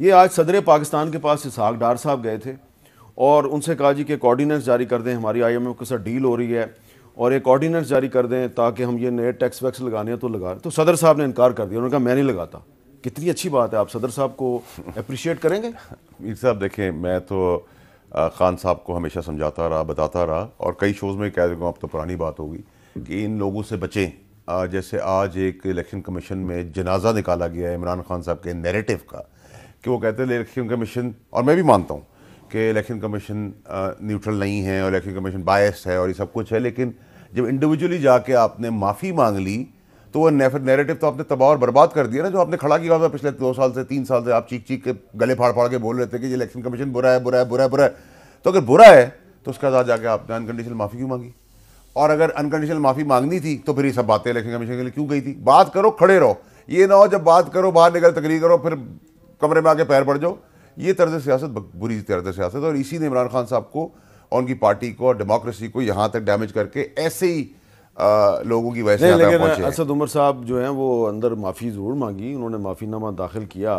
ये आज सदर पाकिस्तान के पास इसहाक डार साहब गए थे और उनसे कहा जी कि एक ऑर्डिनेंस जारी कर दें, हमारी IMF के साथ डील हो रही है और एक ऑर्डिनेंस जारी कर दें ताकि हम ये नए टैक्स वैक्स लगाने हैं तो लगा। तो सदर साहब ने इनकार कर दिया, उन्होंने कहा मैं नहीं लगाता। कितनी अच्छी बात है, आप सदर साहब को अप्रिशिएट करेंगे? मीर साहब देखें, मैं तो खान साहब को हमेशा समझाता रहा, बताता रहा और कई शोज़ में कह दूँगा, अब तो पुरानी बात होगी कि इन लोगों से बचें। जैसे आज एक इलेक्शन कमीशन में जनाजा निकाला गया है इमरान खान साहब के नैरेटिव का कि वो कहते हैं इलेक्शन कमीशन, और मैं भी मानता हूँ कि इलेक्शन कमीशन न्यूट्रल नहीं है और इलेक्शन कमीशन बायस्ड है और ये सब कुछ है, लेकिन जब इंडिविजुअली जाके आपने माफ़ी मांग ली तो वो नैरेटिव तो आपने तबाह और बर्बाद कर दिया ना, जो आपने खड़ा किया था पिछले 2 साल से 3 साल से। आप चीख चीख के गले फाड़ फाड़ के बोल रहे थे कि ये इलेक्शन कमीशन बुरा है, बुरा है, बुरा है, बुरा है। तो अगर बुरा है तो उसके बाद जाके आपने अनकंडीशनल माफ़ी क्यों मांगी? और अगर अनकंडीशनल माफ़ी मांगनी थी तो फिर ये सब बातें इलेक्शन कमीशन के लिए क्यों गई थी? बात करो, खड़े रहो, ये ना हो जब बात करो बाहर निकल तकरीर करो फिर कमरे में आके पैर पड़ जाओ। ये तर्ज सियासत बुरी तर्ज सियासत है और इसी ने इमरान खान साहब को और उनकी पार्टी को और डेमोक्रेसी को यहाँ तक डैमेज करके ऐसे ही लोगों की वजह से लेकिन असद उमर साहब जो हैं वो अंदर माफ़ी ज़रूर मांगी, उन्होंने माफ़ीनामा दाखिल किया,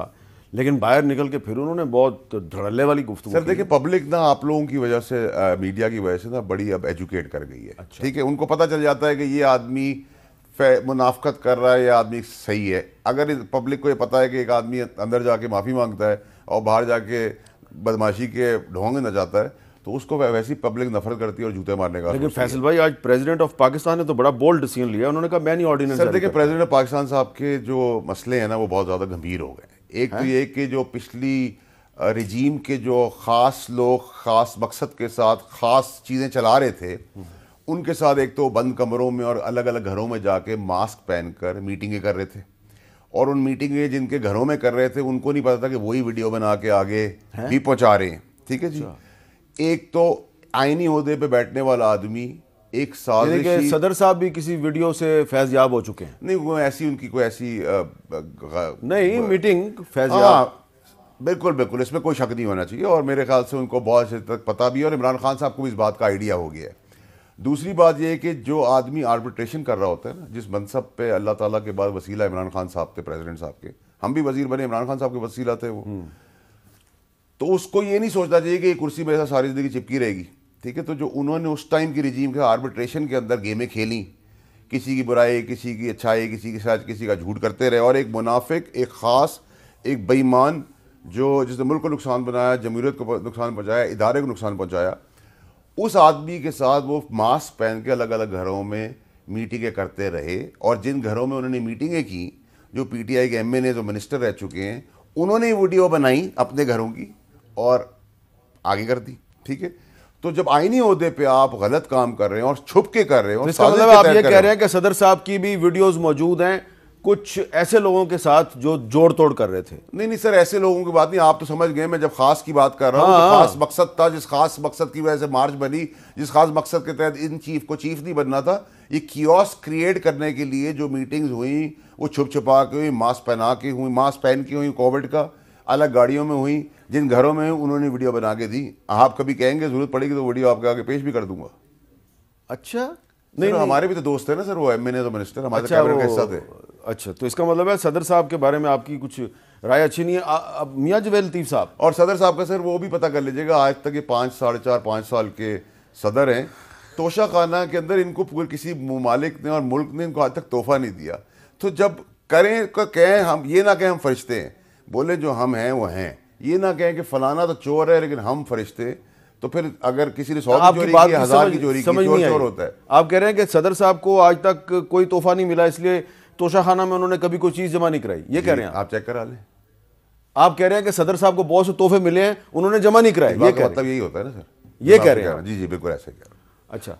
लेकिन बाहर निकल के फिर उन्होंने बहुत धड़ल्ले वाली गुफ्तगू। सर देखिए, पब्लिक ना आप लोगों की वजह से, मीडिया की वजह से ना बड़ी अब एजुकेट कर गई है। अच्छा। ठीक है, उनको पता चल जाता है कि ये आदमी मुनाफकत कर रहा है, ये आदमी सही है। अगर पब्लिक को ये पता है कि एक आदमी अंदर जाके माफ़ी मांगता है और बाहर जाके बदमाशी के ढोंग न जाता है तो उसको वैसी पब्लिक नफरत करती है और जूते मारने का। लेकिन फैसल भाई, आज प्रेसिडेंट ऑफ पाकिस्तान ने तो बड़ा बोल्ड डिसीजन लिया, उन्होंने कहा मैं नहीं ऑर्डिनेंस। सर देखिए, प्रेसिडेंट ऑफ पाकिस्तान साहब के जो मसले हैं ना वो बहुत ज़्यादा गंभीर हो गए। एक तो ये कि जो पिछली रिजीम के जो ख़ास लोग ख़ास मकसद के साथ ख़ास चीज़ें चला रहे थे, उनके साथ एक तो बंद कमरों में और अलग अलग घरों में जाके मास्क पहनकर मीटिंगें कर रहे थे और उन मीटिंगें जिनके घरों में कर रहे थे उनको नहीं पता था कि वही वीडियो बना के आगे भी पहुँचा रहे हैं। ठीक है जी। एक तो आईनी ओहदे पे बैठने वाला आदमी एक साजिश, सदर साहब भी किसी वीडियो से फैज़याब हो चुके हैं। नहीं, वो ऐसी उनकी कोई ऐसी नहीं मीटिंग फैज़याब, बिल्कुल बिल्कुल, इसमें कोई शक नहीं होना चाहिए और मेरे ख्याल से उनको बहुत हद तक पता भी है और इमरान खान साहब को भी इस बात का आइडिया हो गया है। दूसरी बात यह है कि जो आदमी आर्बिट्रेशन कर रहा होता है ना, जिस मनसब पे अल्लाह ताला के बाद वसीला इमरान खान साहब थे, प्रेसिडेंट साहब के, हम भी वजीर बने, इमरान खान साहब के वसीला थे वो, तो उसको ये नहीं सोचना चाहिए कि ये कुर्सी में ऐसा सारी ज़िंदगी चिपकी रहेगी। ठीक है, तो जो उन्होंने उस टाइम की रिजीम के आर्बिट्रेशन के अंदर गेमें खेली, किसी की बुराई, किसी की अच्छाई, किसी के साथ किसी का झूठ करते रहे और एक मुनाफिक, एक ख़ास, एक बेईमान जो जिसने मुल्क को नुकसान बनाया, जमहूरियत को नुकसान पहुँचाया, इदारे को नुकसान पहुँचाया, उस आदमी के साथ वो मास्क पहन के अलग अलग घरों में मीटिंगें करते रहे और जिन घरों में उन्होंने मीटिंगें की, जो PTI के MNA जो मिनिस्टर रह चुके हैं, उन्होंने वीडियो बनाई अपने घरों की और आगे कर दी। ठीक है, तो जब आईनी ओहदे पे आप गलत काम कर रहे हैं और छुप के कर रहे हो, इसका मतलब आप ये कह रहे हैं कि सदर साहब की भी वीडियोस मौजूद हैं कुछ ऐसे लोगों के साथ जो जोड़ तोड़ कर रहे थे? नहीं सर, ऐसे लोगों की बात नहीं, आप तो समझ गए मैं जब खास की बात कर रहा हूँ तो खास मकसद था, जिस खास मकसद की वजह से मार्च बनी, जिस खास मकसद के तहत इन चीफ को चीफ नहीं बनना था, ये कियोस क्रिएट करने के लिए जो मीटिंग्स हुई वो छुप छुपा के हुई, मास्क पहना के हुई, मास्क पहन के हुई, कोविड का अलग गाड़ियों में हुई, जिन घरों में उन्होंने वीडियो बना के दी। आप कभी कहेंगे जरूरत पड़ेगी तो वीडियो आपके आगे पेश भी कर दूंगा। अच्छा, नहीं, हमारे भी तो दोस्त है ना सर, वो MNA तो मिनिस्टर हमारे कैबिनेट का हिस्सा थे। अच्छा, तो इसका मतलब है सदर साहब के बारे में आपकी कुछ राय अच्छी नहीं है। अब मियां जवेद लतीफ़ साहब और सदर साहब का सर वो भी पता कर लीजिएगा, आज तक ये 5, 4.5, 5 साल के सदर हैं। तोशा खाना के अंदर इनको पूरे किसी ममालिक ने और मुल्क ने इनको आज तक तोहफा नहीं दिया। तो जब करें कहें, हम ये ना कहें हम फरिश्ते हैं, बोले जो हम हैं वो हैं, ये ना कहें कि फलाना तो चोर है लेकिन हम फरिश्ते, तो फिर अगर किसी ने 100 की चोरी की, 1000 की चोरी की, चोर होता है। आप कह रहे हैं कि सदर साहब को आज तक कोई तोहफा नहीं मिला, इसलिए तोशा खाना में उन्होंने कभी कोई चीज जमा नहीं कराई, ये कह रहे हैं आप? चेक करा लें। आप कह रहे हैं कि सदर साहब को बहुत से तोहफे मिले हैं, उन्होंने जमा नहीं कराए, ये मतलब यही होता है ना सर, ये कह रहे हैं? जी बिल्कुल ऐसे कह रहे हैं। अच्छा।